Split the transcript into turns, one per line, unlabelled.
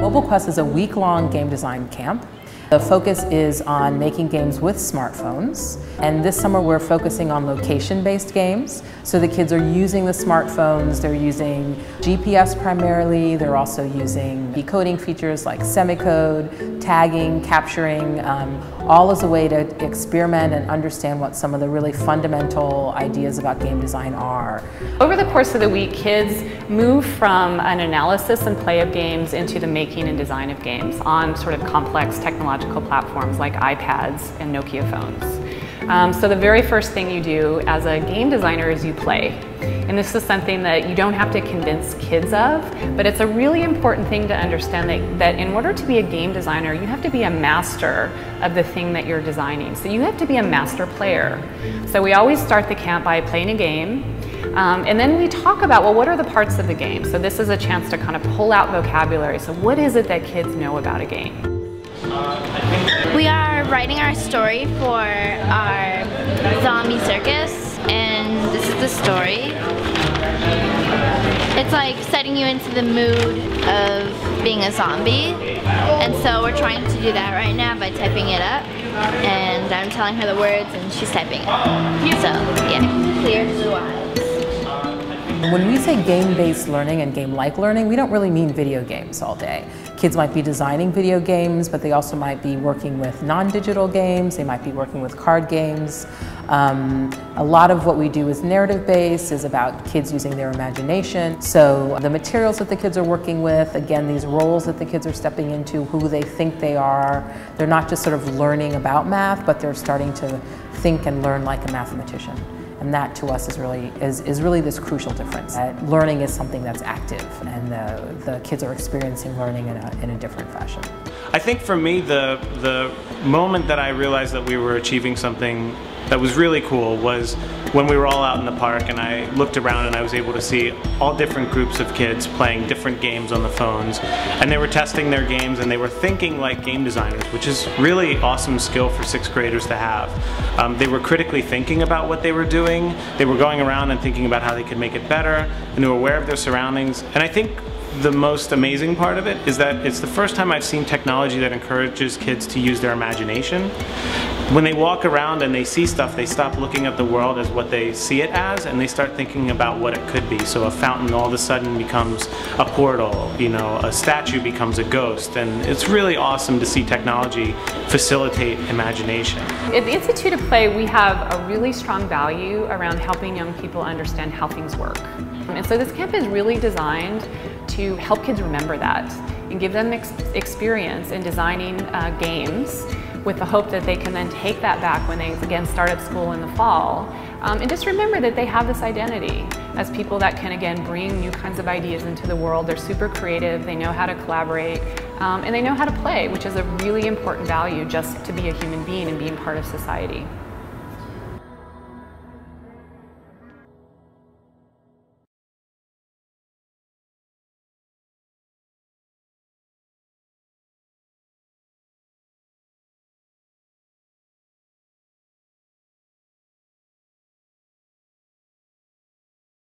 Mobile Quest is a week-long game design camp. The focus is on making games with smartphones, and this summer we're focusing on location-based games. So the kids are using the smartphones, they're using GPS primarily, they're also using decoding features like semicode, tagging, capturing, all as a way to experiment and understand what some of the really fundamental ideas about game design are.
Over the course of the week, kids move from an analysis and play of games into the making and design of games on sort of complex technological platforms like iPads and Nokia phones. So the very first thing you do as a game designer is you play. And this is something that you don't have to convince kids of, but it's a really important thing to understand that in order to be a game designer, you have to be a master of the thing that you're designing. So you have to be a master player. So we always start the camp by playing a game. And then we talk about, well, what are the parts of the game? So this is a chance to kind of pull out vocabulary. So what is it that kids know about a game?
We are writing our story for our zombie circus, and this is the story. It's like setting you into the mood of being a zombie, and so we're trying to do that right now by typing it up, and I'm telling her the words and she's typing it. So yeah, clear blue eyes.
When we say game-based learning and game-like learning, we don't really mean video games all day. Kids might be designing video games, but they also might be working with non-digital games, they might be working with card games. A lot of what we do is narrative-based, is about kids using their imagination. So the materials that the kids are working with, again, these roles that the kids are stepping into, who they think they are, they're not just sort of learning about math, but they're starting to think and learn like a mathematician. And that to us is really this crucial difference. That learning is something that's active, and the kids are experiencing learning in a different fashion.
I think for me, the moment that I realized that we were achieving something that was really cool was when we were all out in the park and I looked around and I was able to see all different groups of kids playing different games on the phones, and they were testing their games and they were thinking like game designers, which is really awesome skill for 6th graders to have. They were critically thinking about what they were doing, they were going around and thinking about how they could make it better, and they were aware of their surroundings. And I think the most amazing part of it is that it's the first time I've seen technology that encourages kids to use their imagination. When they walk around and they see stuff, they stop looking at the world as what they see it as, and they start thinking about what it could be. So a fountain all of a sudden becomes a portal, you know, a statue becomes a ghost, and it's really awesome to see technology facilitate imagination.
At the Institute of Play, we have a really strong value around helping young people understand how things work. And so this camp is really designed to help kids remember that and give them experience in designing games, with the hope that they can then take that back when they again start at school in the fall. And just remember that they have this identity as people that can again bring new kinds of ideas into the world. They're super creative, they know how to collaborate, and they know how to play, which is a really important value just to be a human being and being part of society.